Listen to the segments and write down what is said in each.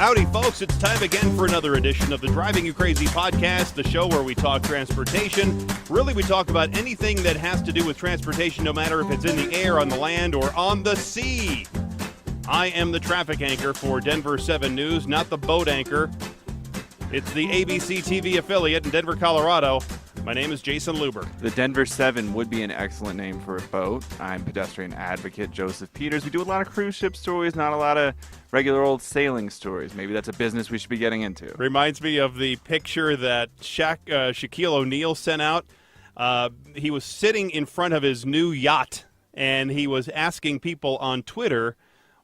Howdy, folks. It's time again for another edition of the Driving You Crazy podcast, the show where we talk transportation. Really, we talk about anything that has to do with transportation, no matter if it's in the air, on the land, or on the sea. I am the traffic anchor for Denver 7 News, not the boat anchor. It's the ABC TV affiliate in Denver, Colorado. My name is Jason Luber. The Denver 7 would be an excellent name for a boat. I'm pedestrian advocate Joseph Peters. We do a lot of cruise ship stories, not a lot of regular old sailing stories. Maybe that's a business we should be getting into. Reminds me of the picture that Shaquille O'Neal sent out. He was sitting in front of his new yacht, and he was asking people on Twitter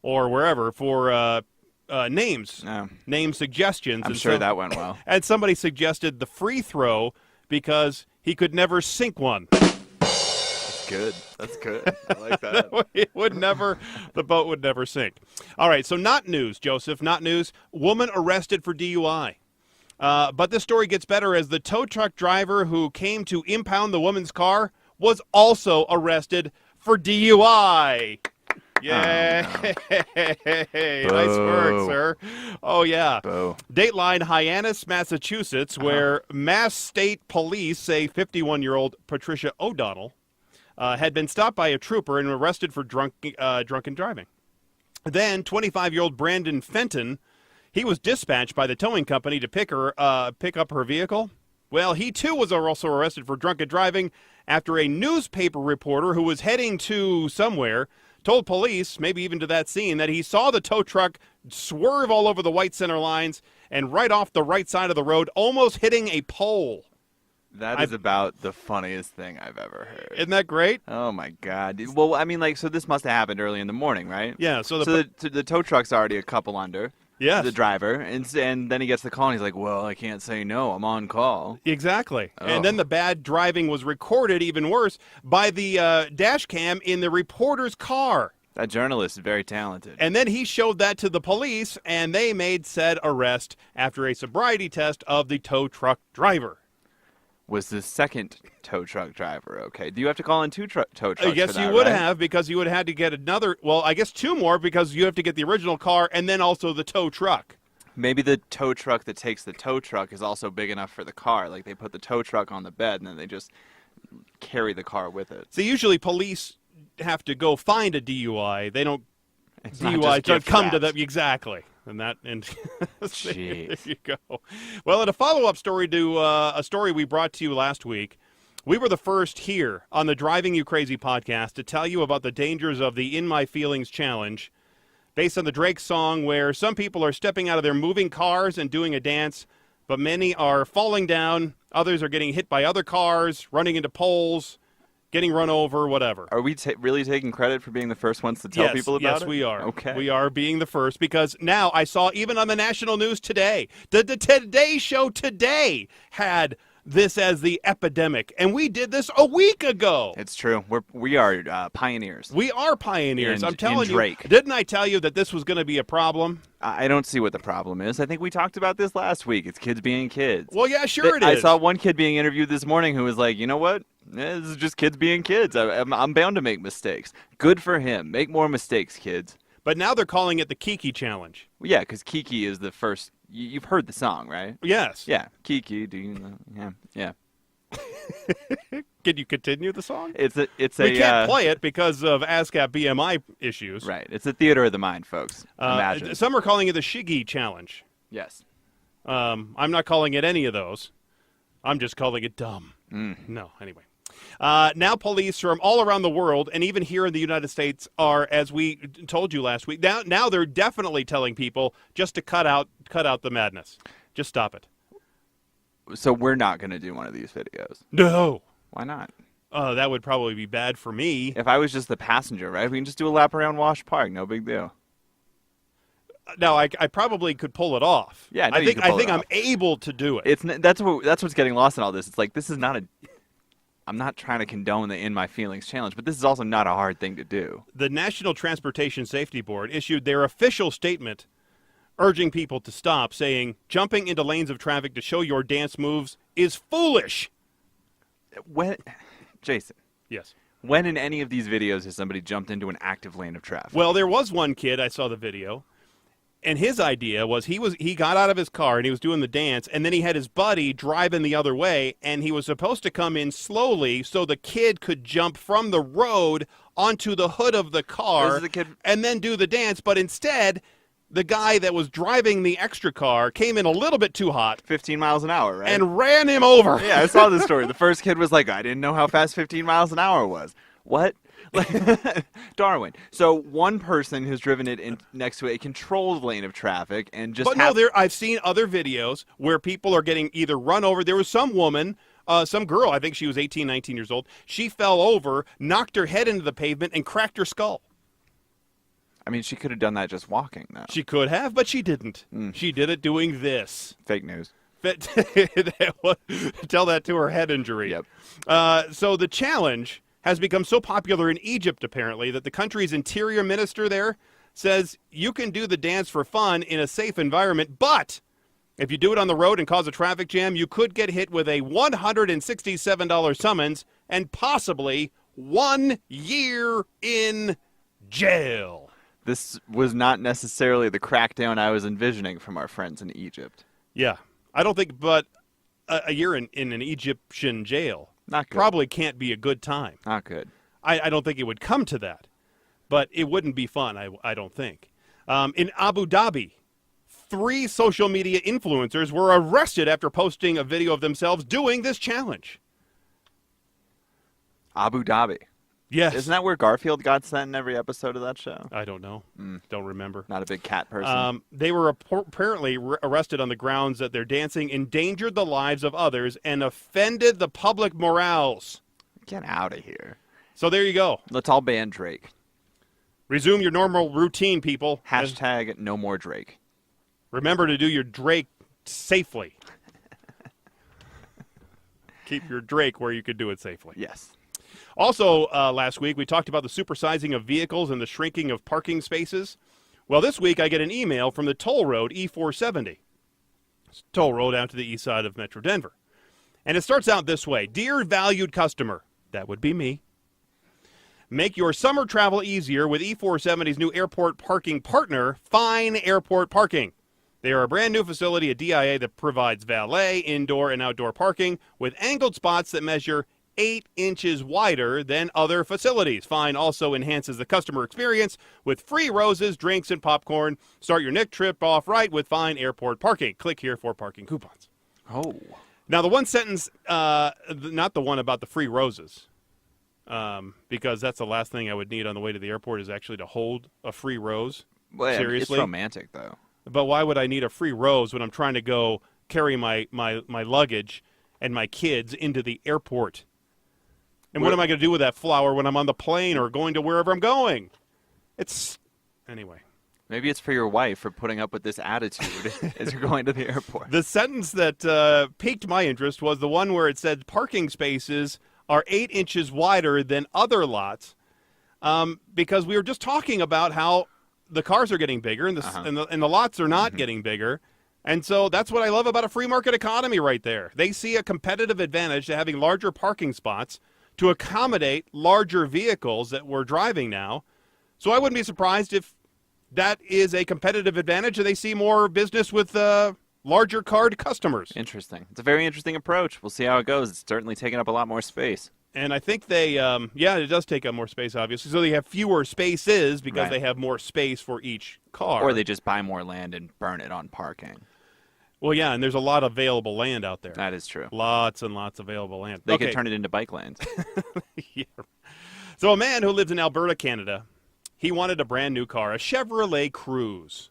or wherever for names, name suggestions. I'm sure that went well. And somebody suggested the free throw because he could never sink one. That's good. That's good. I like that. The boat would never sink. All right, so not news, Joseph, not news. Woman arrested for DUI. But this story gets better as the tow truck driver who came to impound the woman's car was also arrested for DUI. Yeah, nice work, sir. Oh, yeah. Boo. Dateline, Hyannis, Massachusetts, where Mass State Police say 51-year-old Patricia O'Donnell had been stopped by a trooper and arrested for drunken driving. Then 25-year-old Brandon Fenton, he was dispatched by the towing company to pick up her vehicle. Well, he too was also arrested for drunken driving after a newspaper reporter who was heading to somewhere told police, maybe even to that scene, that he saw the tow truck swerve all over the white center lines and right off the right side of the road, almost hitting a pole. That is about the funniest thing I've ever heard. Isn't that great? Oh, my God. Well, I mean, so this must have happened early in the morning, right? Yeah. So the tow truck's already a couple under. Yes. The driver, and then he gets the call, and he's like, well, I can't say no. I'm on call. Exactly. Oh. And then the bad driving was recorded, even worse, by the dash cam in the reporter's car. That journalist is very talented. And then he showed that to the police, and they made said arrest after a sobriety test of the tow truck driver. Was the second tow truck driver okay? Do you have to call in two tow trucks? I guess for that, you would right? have, because you would have had to get another, well, I guess two more, because you have to get the original car and then also the tow truck. Maybe the tow truck that takes the tow truck is also big enough for the car. Like they put the tow truck on the bed and then they just carry the car with it. So usually police have to go find a DUI. They don't It's not DUI just come to gift them. Exactly. And Jeez. there you go. Well, in a follow-up story to a story we brought to you last week, we were the first here on the Driving You Crazy podcast to tell you about the dangers of the In My Feelings challenge, based on the Drake song where some people are stepping out of their moving cars and doing a dance, but many are falling down, others are getting hit by other cars, running into poles, getting run over, whatever. Are we really taking credit for being the first ones to tell people about it? Yes, we are. Okay. We are being the first because now I saw even on the national news today, the Today Show today had this as the epidemic, and we did this a week ago. It's true. We are pioneers. We are pioneers. I'm telling you. Drake. Didn't I tell you that this was going to be a problem? I don't see what the problem is. I think we talked about this last week. It's kids being kids. Well, yeah, sure it is. I saw one kid being interviewed this morning who was like, you know what? This is just kids being kids. I'm bound to make mistakes. Good for him. Make more mistakes, kids. But now they're calling it the Kiki Challenge. Yeah, because Kiki is the first. You've heard the song, right? Yes. Yeah, Kiki. Do you know? Yeah. Can you continue the song? We We can't play it because of ASCAP BMI issues. Right. It's a theater of the mind, folks. Imagine. Some are calling it the Shiggy Challenge. Yes. I'm not calling it any of those. I'm just calling it dumb. No, anyway. Now police from all around the world, and even here in the United States, are, as we told you last week, now they're definitely telling people just to cut out the madness. Just stop it. So we're not going to do one of these videos. No. Why not? That would probably be bad for me. If I was just the passenger, right? We can just do a lap around Wash Park. No big deal. No, I probably could pull it off. Yeah, I think I'm able to do it. That's what's getting lost in all this. It's like this is not a. I'm not trying to condone the In My Feelings challenge, but this is also not a hard thing to do. The National Transportation Safety Board issued their official statement urging people to stop, saying jumping into lanes of traffic to show your dance moves is foolish. Jason. Yes. When in any of these videos has somebody jumped into an active lane of traffic? Well, there was one kid, I saw the video. And his idea was he got out of his car and he was doing the dance, and then he had his buddy driving the other way, and he was supposed to come in slowly so the kid could jump from the road onto the hood of the car and then do the dance. But instead, the guy that was driving the extra car came in a little bit too hot. 15 miles an hour, right? And ran him over. Yeah, I saw this story. The first kid was like, I didn't know how fast 15 miles an hour was. What? Darwin. So one person has driven it in next to a controlled lane of traffic and just. But I've seen other videos where people are getting either run over. There was some woman, some girl, I think she was 18, 19 years old. She fell over, knocked her head into the pavement, and cracked her skull. I mean, she could have done that just walking, though. She could have, but she didn't. She did it doing this. Fake news. Tell that to her head injury. Yep. So the challenge has become so popular in Egypt, apparently, that the country's interior minister there says you can do the dance for fun in a safe environment, but if you do it on the road and cause a traffic jam, you could get hit with a $167 summons and possibly 1 year in jail. This was not necessarily the crackdown I was envisioning from our friends in Egypt. Yeah. I don't think, but a year in an Egyptian jail Not good. probably can't be a good time. Not good. I don't think it would come to that, but it wouldn't be fun, I don't think. In Abu Dhabi, 3 social media influencers were arrested after posting a video of themselves doing this challenge. Abu Dhabi. Yes. Isn't that where Garfield got sent in every episode of that show? I don't know. Don't remember. Not a big cat person. They were apparently arrested on the grounds that their dancing endangered the lives of others and offended the public morals. Get out of here. So there you go. Let's all ban Drake. Resume your normal routine, people. Hashtag no more Drake. Remember to do your Drake safely. Keep your Drake where you could do it safely. Yes. Also, last week, we talked about the supersizing of vehicles and the shrinking of parking spaces. Well, this week, I get an email from the toll road E470. It's a toll road out to the east side of Metro Denver. And it starts out this way. Dear valued customer, that would be me. Make your summer travel easier with E470's new airport parking partner, Fine Airport Parking. They are a brand new facility at DIA that provides valet, indoor, and outdoor parking with angled spots that measure 8 inches wider than other facilities. Fine also enhances the customer experience with free roses, drinks, and popcorn. Start your next trip off right with Fine Airport Parking. Click here for parking coupons. Oh. Now, the one sentence, not the one about the free roses, because that's the last thing I would need on the way to the airport is actually to hold a free rose. Well, Seriously. It's romantic, though. But why would I need a free rose when I'm trying to go carry my luggage and my kids into the airport? And what am I going to do with that flower when I'm on the plane or going to wherever I'm going? Anyway. Maybe it's for your wife for putting up with this attitude as you're going to the airport. The sentence that piqued my interest was the one where it said parking spaces are 8 inches wider than other lots, because we were just talking about how the cars are getting bigger and the lots are not getting bigger. And so that's what I love about a free market economy right there. They see a competitive advantage to having larger parking spots to accommodate larger vehicles that we're driving now. So I wouldn't be surprised if that is a competitive advantage and they see more business with larger card customers. Interesting. It's a very interesting approach. We'll see how it goes. It's certainly taking up a lot more space. And I think they, it does take up more space, obviously. So they have fewer spaces because they have more space for each car. Or they just buy more land and burn it on parking. Well, yeah, and there's a lot of available land out there. That is true. Lots and lots of available land. They could turn it into bike lanes. Yeah. So a man who lives in Alberta, Canada, he wanted a brand new car, a Chevrolet Cruze.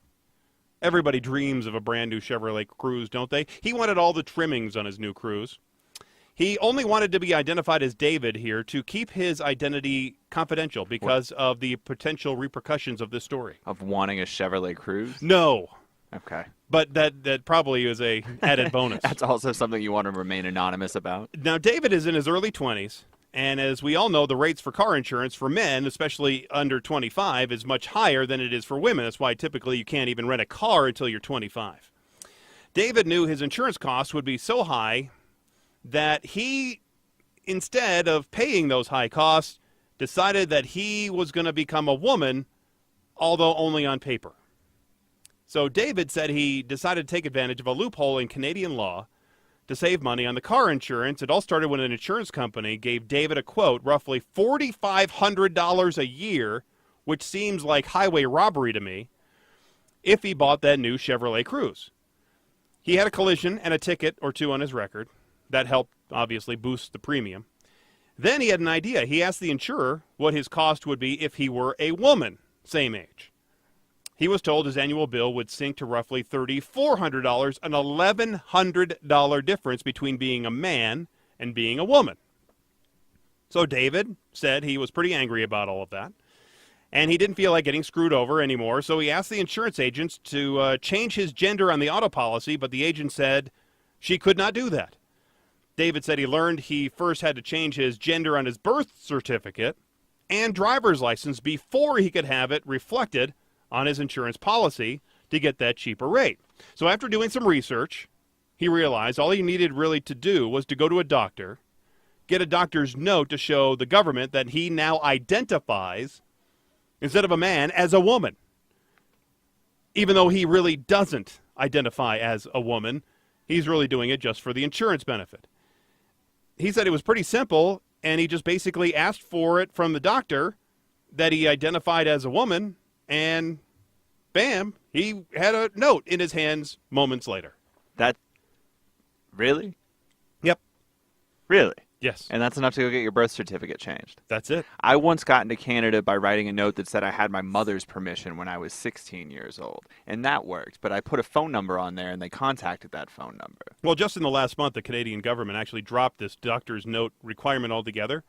Everybody dreams of a brand new Chevrolet Cruze, don't they? He wanted all the trimmings on his new Cruze. He only wanted to be identified as David here to keep his identity confidential because of the potential repercussions of this story. Of wanting a Chevrolet Cruze? No. Okay. But that probably is a added bonus. That's also something you want to remain anonymous about. Now, David is in his early 20s, and as we all know, the rates for car insurance for men, especially under 25, is much higher than it is for women. That's why typically you can't even rent a car until you're 25. David knew his insurance costs would be so high that he, instead of paying those high costs, decided that he was going to become a woman, although only on paper. So David said he decided to take advantage of a loophole in Canadian law to save money on the car insurance. It all started when an insurance company gave David a quote, roughly $4,500 a year, which seems like highway robbery to me, if he bought that new Chevrolet Cruze. He had a collision and a ticket or two on his record. That helped, obviously, boost the premium. Then he had an idea. He asked the insurer what his cost would be if he were a woman, same age. He was told his annual bill would sink to roughly $3,400, an $1,100 difference between being a man and being a woman. So David said he was pretty angry about all of that, and he didn't feel like getting screwed over anymore, so he asked the insurance agents to change his gender on the auto policy, but the agent said she could not do that. David said he learned he first had to change his gender on his birth certificate and driver's license before he could have it reflected on his insurance policy to get that cheaper rate. So after doing some research, he realized all he needed really to do was to go to a doctor, get a doctor's note to show the government that he now identifies, instead of a man, as a woman. Even though he really doesn't identify as a woman, he's really doing it just for the insurance benefit. He said it was pretty simple, and he just basically asked for it from the doctor that he identified as a woman, and bam, he had a note in his hands moments later. That really? Yep. Really? Yes. And that's enough to go get your birth certificate changed. That's it. I once got into Canada by writing a note that said I had my mother's permission when I was 16 years old. And that worked. But I put a phone number on there, and they contacted that phone number. Well, just in the last month, the Canadian government actually dropped this doctor's note requirement altogether.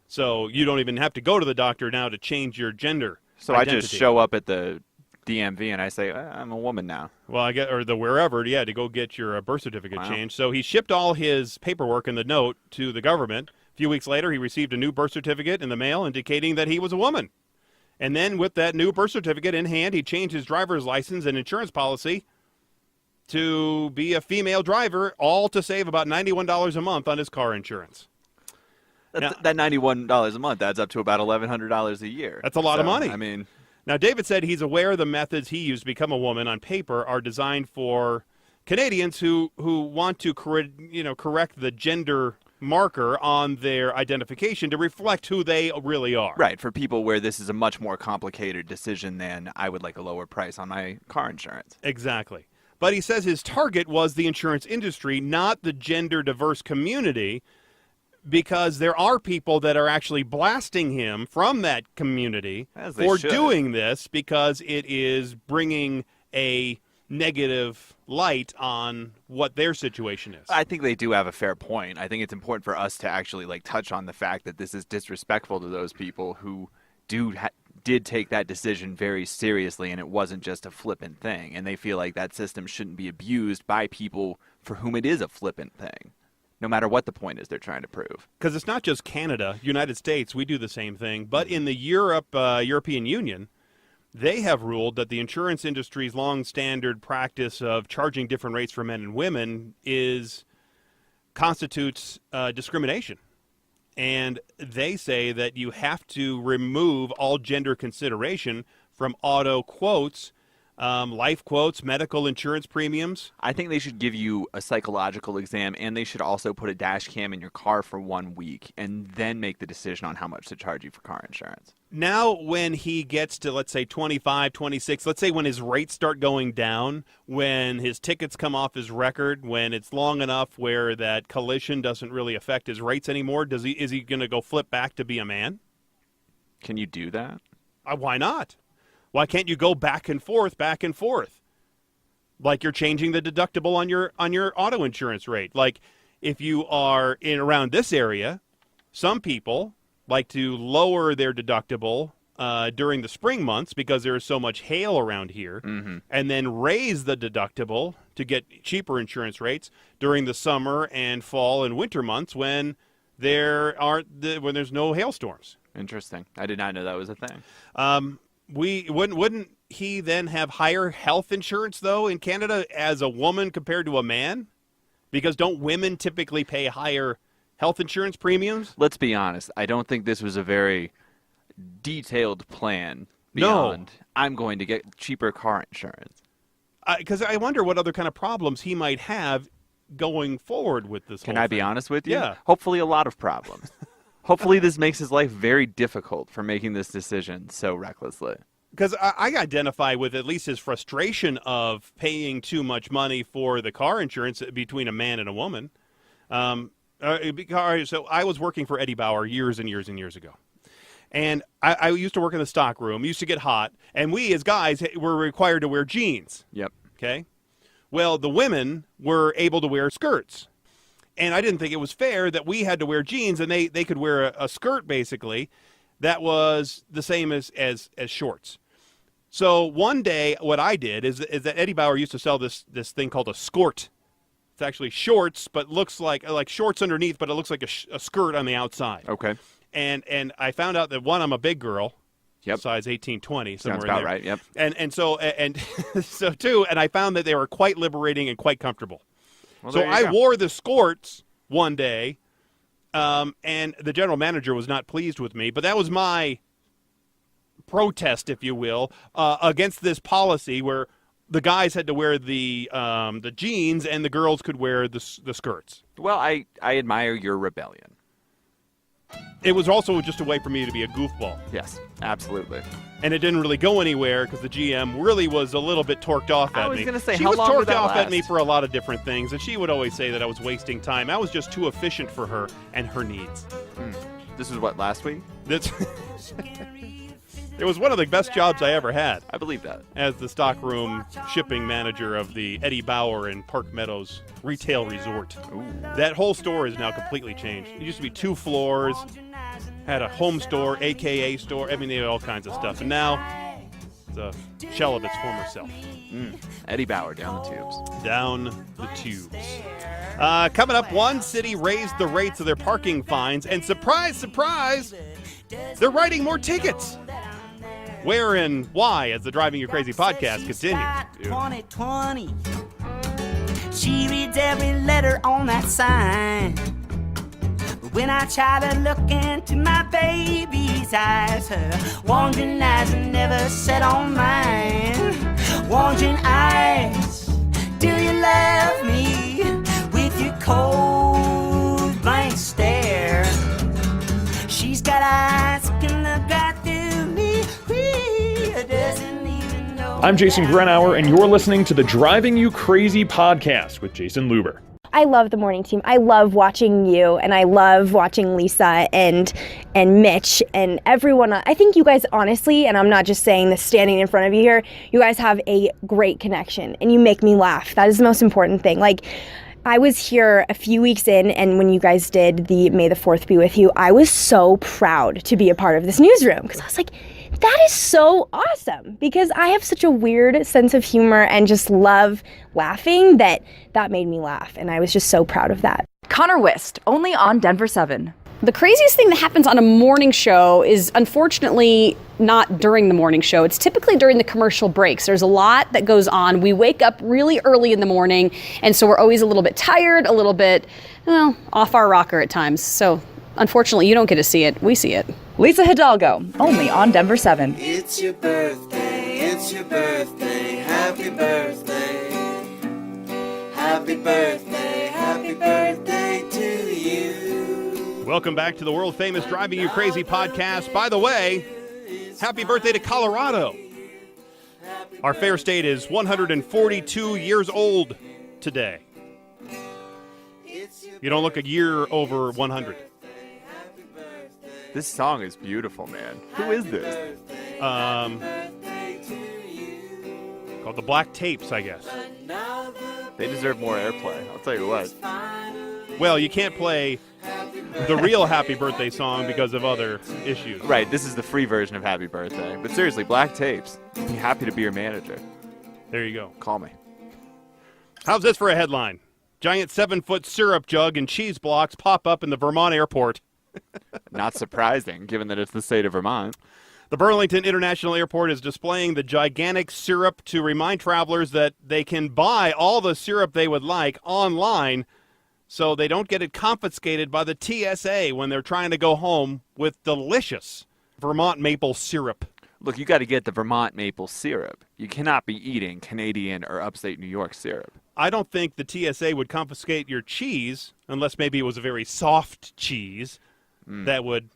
So you don't even have to go to the doctor now to change your gender So identity. I just show up at the DMV and I say, I'm a woman now. Well, I get, or the wherever, yeah, to go get your birth certificate Wow. changed. So he shipped all his paperwork and the note to the government. A few weeks later, he received a new birth certificate in the mail indicating that he was a woman. And then with that new birth certificate in hand, he changed his driver's license and insurance policy to be a female driver, all to save about $91 a month on his car insurance. That $91 a month adds up to about $1,100 a year. That's a lot of money. I mean, Now, David said he's aware the methods he used to become a woman on paper are designed for Canadians who want to correct the gender marker on their identification to reflect who they really are. right, for people where this is a much more complicated decision than I would like a lower price on my car insurance. Exactly. But he says his target was the insurance industry, not the gender diverse community, because there are people that are actually blasting him from that community As they for should. doing this because it is bringing a negative light on what their situation is. I think they do have a fair point. I think it's important for us to actually touch on the fact that this is disrespectful to those people who did take that decision very seriously, and it wasn't just a flippant thing. And they feel like that system shouldn't be abused by people for whom it is a flippant thing, no matter what the point is they're trying to prove. Because it's not just Canada, United States, we do the same thing. But in the European Union, they have ruled that the insurance industry's long standard practice of charging different rates for men and women constitutes discrimination. And they say that you have to remove all gender consideration from auto quotes, life quotes, medical insurance premiums. I think they should give you a psychological exam, and they should also put a dash cam in your car for 1 week and then make the decision on how much to charge you for car insurance. Now, when he gets to, let's say, 25, 26, let's say when his rates start going down, when his tickets come off his record, when it's long enough where that collision doesn't really affect his rates anymore, is he going to go flip back to be a man? Can you do that? Why not? Why can't you go back and forth? Like you're changing the deductible on your auto insurance rate. Like if you are in around this area, some people like to lower their deductible during the spring months because there is so much hail around here, and then raise the deductible to get cheaper insurance rates during the summer and fall and winter months when there's no hailstorms. Interesting. I did not know that was a thing. Wouldn't he then have higher health insurance, though, in Canada as a woman compared to a man? Because don't women typically pay higher health insurance premiums? Let's be honest. I don't think this was a very detailed plan beyond, I'm going to get cheaper car insurance. because I wonder what other kind of problems he might have going forward with this. Can I be honest with you? Yeah. Hopefully a lot of problems. Hopefully this makes his life very difficult for making this decision so recklessly. Because I identify with at least his frustration of paying too much money for the car insurance between a man and a woman. So I was working for Eddie Bauer years and years and years ago. And I used to work in the stock room. It used to get hot. And we, as guys, were required to wear jeans. Yep. Okay? Well, the women were able to wear skirts. And I didn't think it was fair that we had to wear jeans and they could wear a skirt, basically, that was the same as shorts. So one day, what I did is that Eddie Bauer used to sell this thing called a skort. It's actually shorts, but looks like shorts underneath, but it looks like a skirt on the outside. Okay. And I found out that, one, I'm a big girl. Yep. Size 18-20, somewhere Sounds in about there. right, yep. And so two, and I found that they were quite liberating and quite comfortable. Well, so there you I go. wore the skirts one day, and the general manager was not pleased with me, but that was my protest, if you will, against this policy where the guys had to wear the jeans and the girls could wear the skirts. Well, I admire your rebellion. It was also just a way for me to be a goofball. Yes, absolutely. And it didn't really go anywhere because the GM really was a little bit torqued off at me. I was going to say, she how was long torqued would that off last? at me for a lot of different things, and she would always say that I was wasting time. I was just too efficient for her and her needs. This was what, last week? That's It was one of the best jobs I ever had I believe that. as the stockroom shipping manager of the Eddie Bauer in Park Meadows Retail Resort. Ooh. That whole store is now completely changed. It used to be 2 floors, had a home store, AKA store. I mean, they had all kinds of stuff. And now it's a shell of its former self. Eddie Bauer down the tubes. Down the tubes. Coming up, one city raised the rates of their parking fines, and surprise, surprise, they're writing more tickets. Where and why, as the Driving You Crazy podcast continues. 2020. She reads every letter on that sign. But when I try to look into my baby's eyes, her wandering eyes are never set on mine. Wandering eyes, do you love me with your cold blank stare? She's got eyes that can look right through me. Doesn't even know. I'm Jason Grenauer, and you're listening to the Driving You Crazy podcast with Jason Luber. I love the morning team. I love watching you, and I love watching Lisa and Mitch and everyone. I think you guys, honestly, and I'm not just saying this standing in front of you here, you guys have a great connection, and you make me laugh. That is the most important thing. Like, I was here a few weeks in, and when you guys did the May the 4th Be With You, I was so proud to be a part of this newsroom, because I was like, that is so awesome, because I have such a weird sense of humor and just love laughing that made me laugh, and I was just so proud of that. Connor Wist, only on Denver 7. The craziest thing that happens on a morning show is unfortunately not during the morning show. It's typically during the commercial breaks. There's a lot that goes on. We wake up really early in the morning, and so we're always a little bit tired, a little bit, off our rocker at times. So unfortunately, you don't get to see it. We see it. Lisa Hidalgo, only on Denver 7. It's your birthday, it's your birthday, happy birthday. Happy birthday to you. Welcome back to the world-famous Driving You Crazy podcast. By the way, happy birthday to Colorado. Our fair state is 142 years old today. You don't look a year over 100. This song is beautiful, man. Who is this? Called the Black Tapes, I guess. They deserve more airplay. I'll tell you what. Well, you can't play the real Happy Birthday song because of other issues. Right, this is the free version of Happy Birthday. But seriously, Black Tapes. Be happy to be your manager. There you go. Call me. How's this for a headline? Giant 7-foot syrup jug and cheese blocks pop up in the Vermont airport. Not surprising, given that it's the state of Vermont. The Burlington International Airport is displaying the gigantic syrup to remind travelers that they can buy all the syrup they would like online so they don't get it confiscated by the TSA when they're trying to go home with delicious Vermont maple syrup. Look, you got to get the Vermont maple syrup. You cannot be eating Canadian or upstate New York syrup. I don't think the TSA would confiscate your cheese unless maybe it was a very soft cheese that would,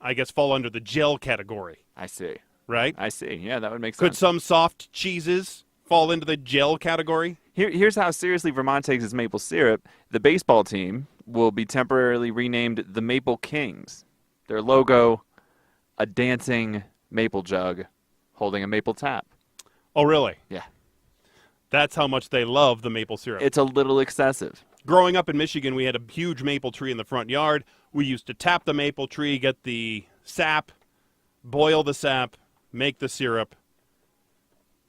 I guess, fall under the gel category, I see. right? I see. Yeah, that would make Could sense. some soft cheeses fall into the gel category? Here's how seriously Vermont takes its maple syrup. The baseball team will be temporarily renamed the Maple Kings. Their logo, a dancing maple jug holding a maple tap. Oh, really? Yeah. That's how much they love the maple syrup. It's a little excessive. Growing up in Michigan, we had a huge maple tree in the front yard. We used to tap the maple tree, get the sap, boil the sap, make the syrup.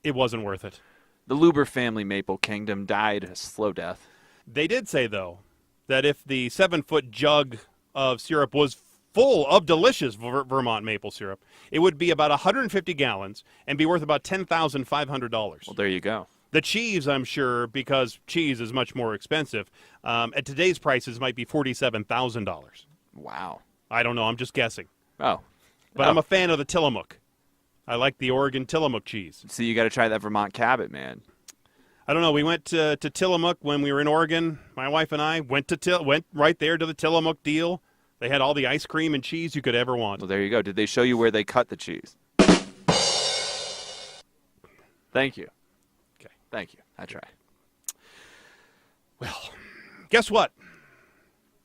It wasn't worth it. The Luber family Maple Kingdom died a slow death. They did say, though, that if the 7-foot jug of syrup was full of delicious Vermont maple syrup, it would be about 150 gallons and be worth about $10,500. Well, there you go. The cheese, I'm sure, because cheese is much more expensive, at today's prices might be $47,000. Wow. I don't know. I'm just guessing. Oh. But I'm a fan of the Tillamook. I like the Oregon Tillamook cheese. So you got to try that Vermont Cabot, man. I don't know. We went to Tillamook when we were in Oregon. My wife and I went right there to the Tillamook deal. They had all the ice cream and cheese you could ever want. Well, there you go. Did they show you where they cut the cheese? Thank you. Okay. Thank you. I try. Well, guess what?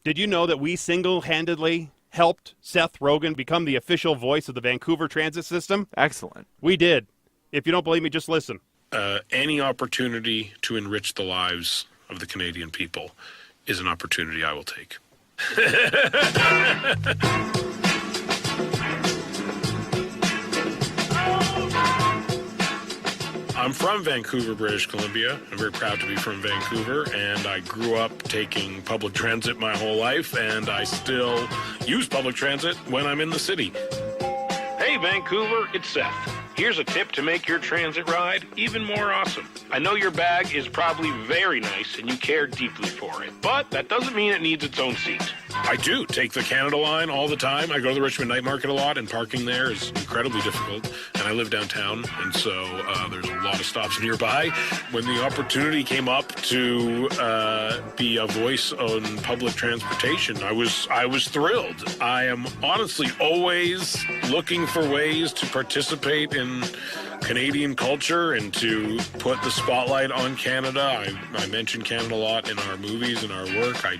Did you know that we single-handedly helped Seth Rogen become the official voice of the Vancouver Transit system? Excellent. We did. If you don't believe me, just listen. Any opportunity to enrich the lives of the Canadian people is an opportunity I will take. I'm from Vancouver, British Columbia. I'm very proud to be from Vancouver, and I grew up taking public transit my whole life, and I still use public transit when I'm in the city. Hey, Vancouver, it's Seth. Here's a tip to make your transit ride even more awesome. I know your bag is probably very nice and you care deeply for it, but that doesn't mean it needs its own seat. I do take the Canada line all the time. I go to the Richmond Night Market a lot, and parking there is incredibly difficult. And I live downtown, and so there's a lot of stops nearby. When the opportunity came up to be a voice on public transportation, I was thrilled. I am honestly always looking for ways to participate in Canadian culture and to put the spotlight on Canada. I mention Canada a lot in our movies and our work. I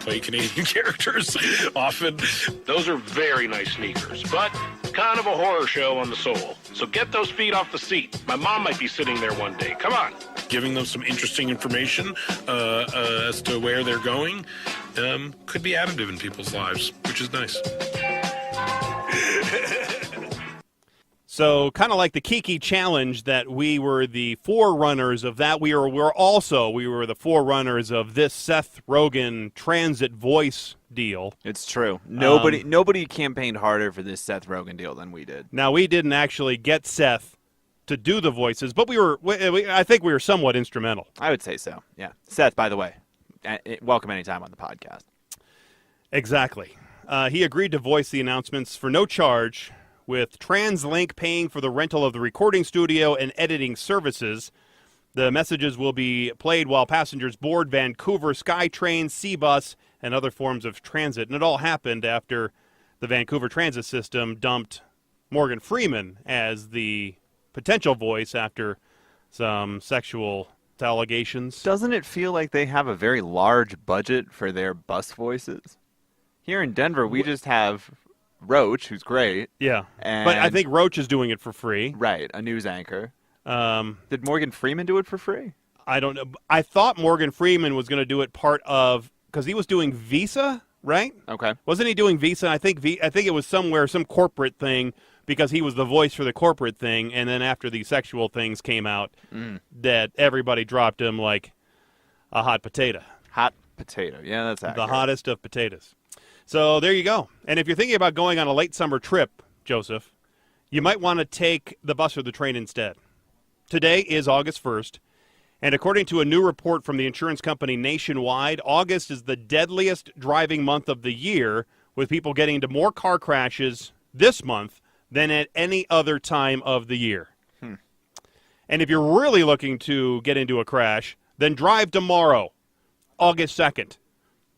play Canadian characters often. Those are very nice sneakers, but kind of a horror show on the soul. So get those feet off the seat. My mom might be sitting there one day. Come on. Giving them some interesting information as to where they're going could be additive in people's lives, which is nice. So kind of like the Kiki Challenge that we were the forerunners of that, we were the forerunners of this Seth Rogen transit voice deal. It's true. Nobody campaigned harder for this Seth Rogen deal than we did. Now, we didn't actually get Seth to do the voices, but I think we were somewhat instrumental. I would say so, yeah. Seth, by the way, welcome anytime on the podcast. Exactly. He agreed to voice the announcements for no charge, with TransLink paying for the rental of the recording studio and editing services. The messages will be played while passengers board Vancouver SkyTrain, C-Bus, and other forms of transit. And it all happened after the Vancouver Transit System dumped Morgan Freeman as the potential voice after some sexual allegations. Doesn't it feel like they have a very large budget for their bus voices? Here in Denver, we just have Roach, who's great. Yeah, and but I think Roach is doing it for free. Right, a news anchor. Did Morgan Freeman do it for free? I don't know. I thought Morgan Freeman was going to do it because he was doing Visa, right? Okay. Wasn't he doing Visa? I think it was some corporate thing, because he was the voice for the corporate thing, and then after the sexual things came out, that everybody dropped him like a hot potato. Hot potato. Yeah, that's accurate. The hottest of potatoes. So there you go. And if you're thinking about going on a late summer trip, Joseph, you might want to take the bus or the train instead. Today is August 1st, and according to a new report from the insurance company Nationwide, August is the deadliest driving month of the year, with people getting into more car crashes this month than at any other time of the year. And if you're really looking to get into a crash, then drive tomorrow, August 2nd.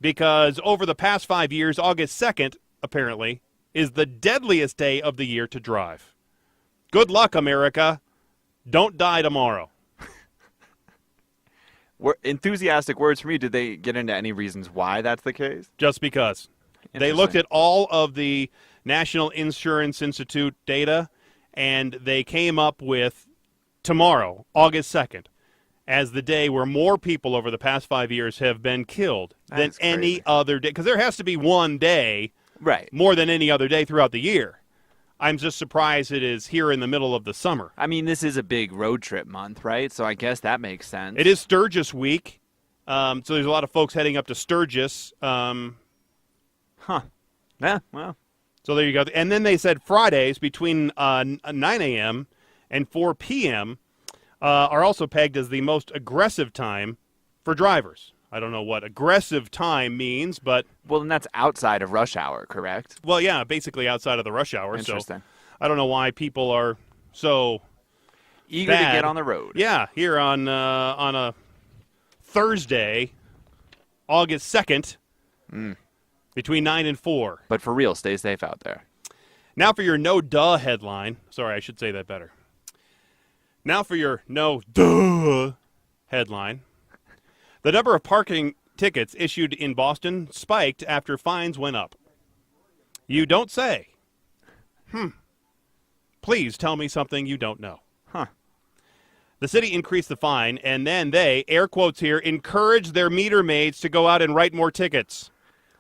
Because over the past 5 years, August 2nd, apparently, is the deadliest day of the year to drive. Good luck, America. Don't die tomorrow. Enthusiastic words from you. Did they get into any reasons why that's the case? Just because. They looked at all of the National Insurance Institute data, and they came up with tomorrow, August 2nd, as the day where more people over the past 5 years have been killed than any other day. Because there has to be one day more than any other day throughout the year. I'm just surprised it is here in the middle of the summer. I mean, this is a big road trip month, right? So I guess that makes sense. It is Sturgis week, so there's a lot of folks heading up to Sturgis. Yeah, well. So there you go. And then they said Fridays between 9 a.m. and 4 p.m. Are also pegged as the most aggressive time for drivers. I don't know what aggressive time means, but... Well, then that's outside of rush hour, correct? Well, yeah, basically outside of the rush hour. Interesting. So I don't know why people are so eager bad. to get on the road. Yeah, here on a Thursday, August 2nd, between 9 and 4. But for real, stay safe out there. Now for your no-duh headline. Sorry, I should say that better. Now for your no-duh headline. The number of parking tickets issued in Boston spiked after fines went up. You don't say. Please tell me something you don't know. The city increased the fine, and then they, air quotes here, encouraged their meter maids to go out and write more tickets.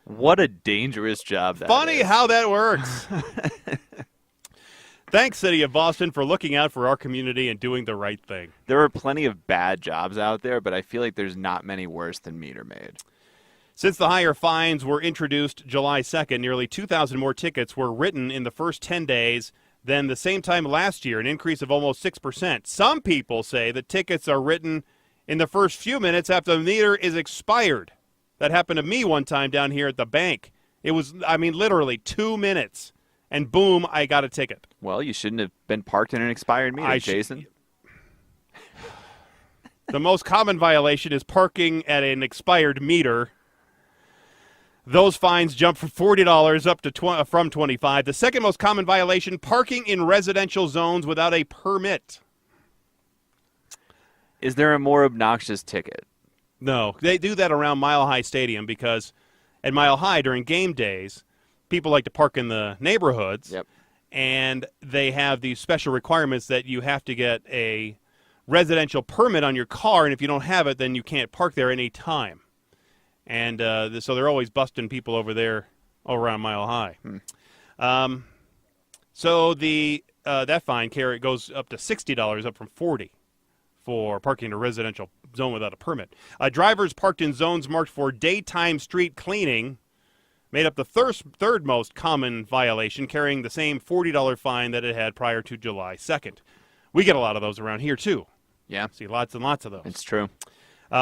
What a dangerous job that Funny is. how that works. Thanks, City of Boston, for looking out for our community and doing the right thing. There are plenty of bad jobs out there, but I feel like there's not many worse than meter maid. Since the higher fines were introduced July 2nd, nearly 2,000 more tickets were written in the first 10 days than the same time last year, an increase of almost 6%. Some people say the tickets are written in the first few minutes after the meter is expired. That happened to me one time down here at the bank. It was, literally 2 minutes. And boom, I got a ticket. Well, you shouldn't have been parked in an expired meter, Jason. The most common violation is parking at an expired meter. Those fines jump from $40 up to from $25. The second most common violation, parking in residential zones without a permit. Is there a more obnoxious ticket? No, they do that around Mile High Stadium because at Mile High during game days, people like to park in the neighborhoods, and they have these special requirements that you have to get a residential permit on your car, and if you don't have it, then you can't park there any time. And so they're always busting people over there around Mile High. So that fine goes up to $60, up from $40 for parking in a residential zone without a permit. Drivers parked in zones marked for daytime street cleaning made up the third most common violation, carrying the same $40 fine that it had prior to July 2nd. We get a lot of those around here, too. Yeah. See lots and lots of those. It's true.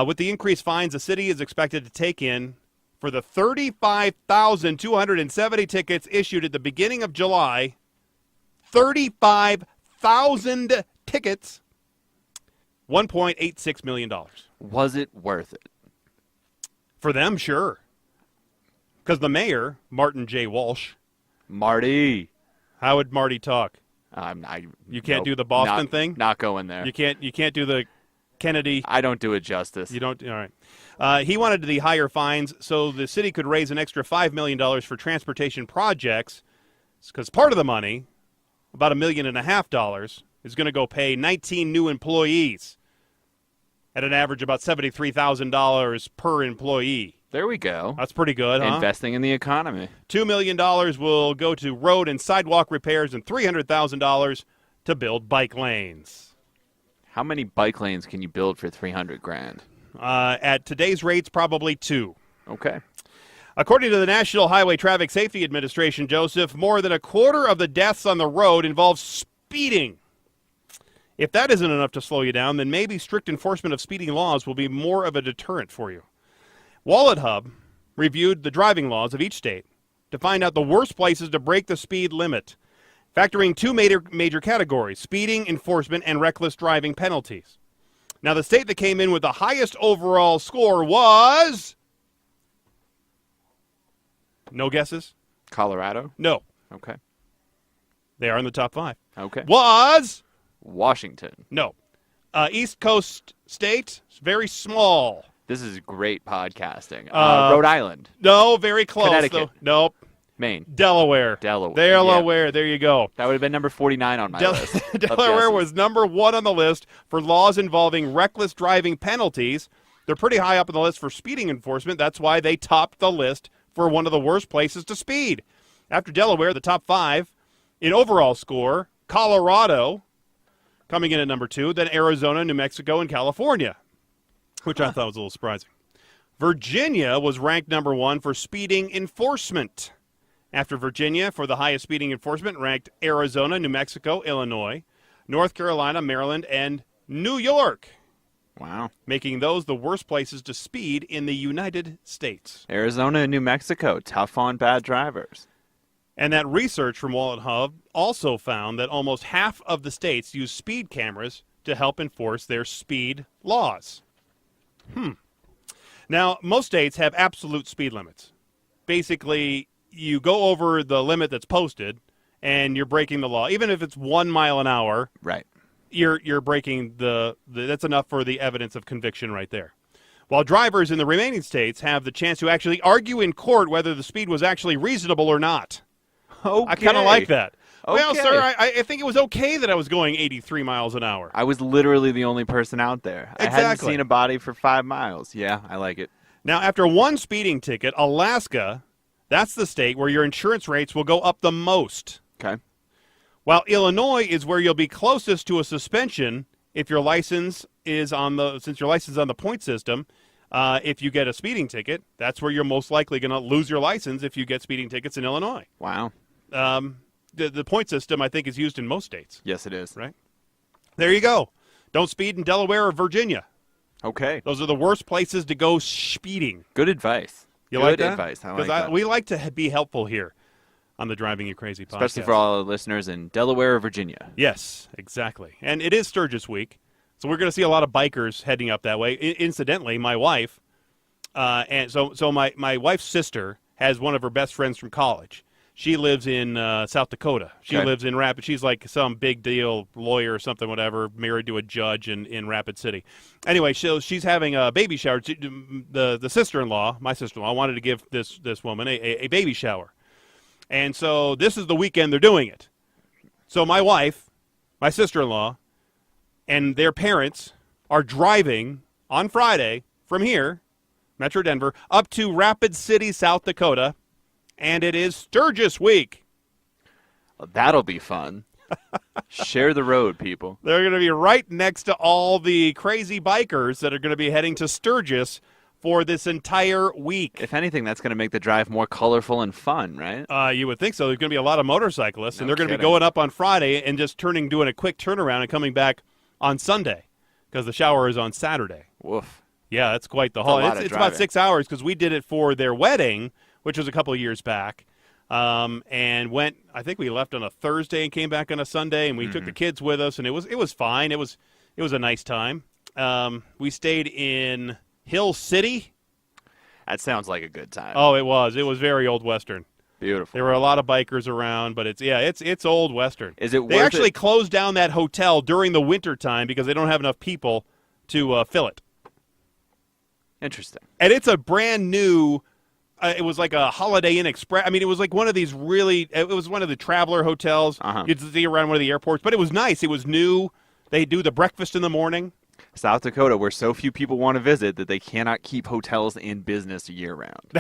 With the increased fines, the city is expected to take in, for the 35,270 tickets issued at the beginning of July, 35,000 tickets, $1.86 million. Was it worth it? For them, sure. Because the mayor, Martin J. Walsh. Marty. How would Marty talk? You can't do the Boston thing? Not going there. You can't do the Kennedy. I don't do it justice. You don't? All right. He wanted the higher fines so the city could raise an extra $5 million for transportation projects, because part of the money, about $1.5 million, is going to go pay 19 new employees at an average about $73,000 per employee. There we go. That's pretty good, huh? Investing in the economy. $2 million will go to road and sidewalk repairs and $300,000 to build bike lanes. How many bike lanes can you build for $300,000? At today's rates, probably 2. Okay. According to the National Highway Traffic Safety Administration, Joseph, more than a quarter of the deaths on the road involve speeding. If that isn't enough to slow you down, then maybe strict enforcement of speeding laws will be more of a deterrent for you. Wallet Hub reviewed the driving laws of each state to find out the worst places to break the speed limit. factoring two major categories, speeding, enforcement, and reckless driving penalties. Now, the state that came in with the highest overall score was... No guesses? Colorado? No. Okay. They are in the top 5. Okay. Was... Washington. No. East Coast state, very small. This is great podcasting. Rhode Island. No, very close. Connecticut. Though. Nope. Maine. Delaware. Yeah. There you go. That would have been number 49 on my list. Delaware was number 1 on the list for laws involving reckless driving penalties. They're pretty high up on the list for speeding enforcement. That's why they topped the list for one of the worst places to speed. After Delaware, the top 5 in overall score, Colorado coming in at number 2, then Arizona, New Mexico, and California, which I thought was a little surprising. Virginia was ranked number 1 for speeding enforcement. After Virginia, for the highest speeding enforcement, ranked Arizona, New Mexico, Illinois, North Carolina, Maryland, and New York. Wow. Making those the worst places to speed in the United States. Arizona and New Mexico, tough on bad drivers. And that research from Wallet Hub also found that almost half of the states use speed cameras to help enforce their speed laws. Now, most states have absolute speed limits. Basically, you go over the limit that's posted, and you're breaking the law. Even if it's 1 mile an hour, right? You're breaking that's enough for the evidence of conviction right there. While drivers in the remaining states have the chance to actually argue in court whether the speed was actually reasonable or not. Okay. I kind of like that. Okay. Well, sir, I think it was okay that I was going 83 miles an hour. I was literally the only person out there. Exactly. I hadn't seen a body for 5 miles. Yeah, I like it. Now, after one speeding ticket, Alaska, that's the state where your insurance rates will go up the most. Okay. While Illinois is where you'll be closest to a suspension if your license is on the point system. If you get a speeding ticket, that's where you're most likely going to lose your license if you get speeding tickets in Illinois. Wow. The point system, I think, is used in most states. Yes, it is. Right? There you go. Don't speed in Delaware or Virginia. Okay. Those are the worst places to go speeding. Good advice. You Good like that? advice. I like that. We like to be helpful here on the Driving You Crazy podcast. Especially for all the listeners in Delaware or Virginia. Yes, exactly. And it is Sturgis Week, so we're going to see a lot of bikers heading up that way. Incidentally, my wife, my wife's sister has one of her best friends from college. She lives in South Dakota. She lives in Rapid. She's like some big deal lawyer or something, whatever, married to a judge in Rapid City. Anyway, she's having a baby shower. The sister-in-law, my sister-in-law, wanted to give this woman a baby shower. And so this is the weekend they're doing it. So my wife, my sister-in-law, and their parents are driving on Friday from here, Metro Denver, up to Rapid City, South Dakota, and it is Sturgis Week. Well, that'll be fun. Share the road, people. They're going to be right next to all the crazy bikers that are going to be heading to Sturgis for this entire week. If anything, that's going to make the drive more colorful and fun, right? You would think so. There's going to be a lot of motorcyclists, and they're going to be kidding. going up on Friday and just doing a quick turnaround and coming back on Sunday because the shower is on Saturday. Woof. Yeah, that's quite the haul. It's about 6 hours because we did it for their wedding, which was a couple of years back, and I think we left on a Thursday and came back on a Sunday, and we took the kids with us, and it was fine. It was a nice time. We stayed in Hill City. That sounds like a good time. Oh, it was. It was very old Western. Beautiful. There were a lot of bikers around, but it's old Western. Is it They worth actually it? closed down that hotel during the winter time because they don't have enough people to fill it. Interesting. And it's a brand new. It was like a Holiday Inn Express. I mean, it was like one of these it was one of the traveler hotels you'd see around one of the airports. But it was nice. It was new. They do the breakfast in the morning. South Dakota, where so few people want to visit that they cannot keep hotels in business year-round.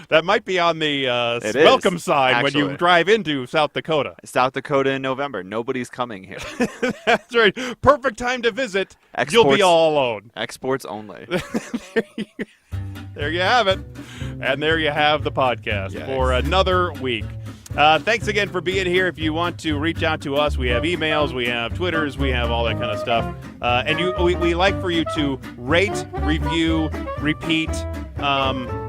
That might be on the It welcome is, sign when you actually. drive into South Dakota. South Dakota in November. Nobody's coming here. That's right. Perfect time to visit. You'll Exports- be all alone. Exports only. There you have it. And there you have the podcast Yikes. for another week. Thanks again for being here. If you want to reach out to us, we have emails, we have Twitters, we have all that kind of stuff. And we like for you to rate, review, repeat,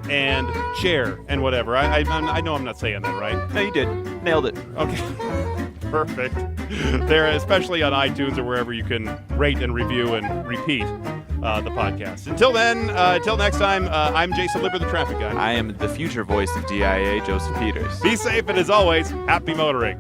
and share and whatever. I know I'm not saying that right. No, you did. Nailed it. Okay. Perfect. They're especially on iTunes or wherever you can rate and review and repeat the podcast. Until then, until next time, I'm Jason Lipper, the traffic guy. I am the future voice of DIA, Joseph Peters. Be safe, and as always, happy motoring.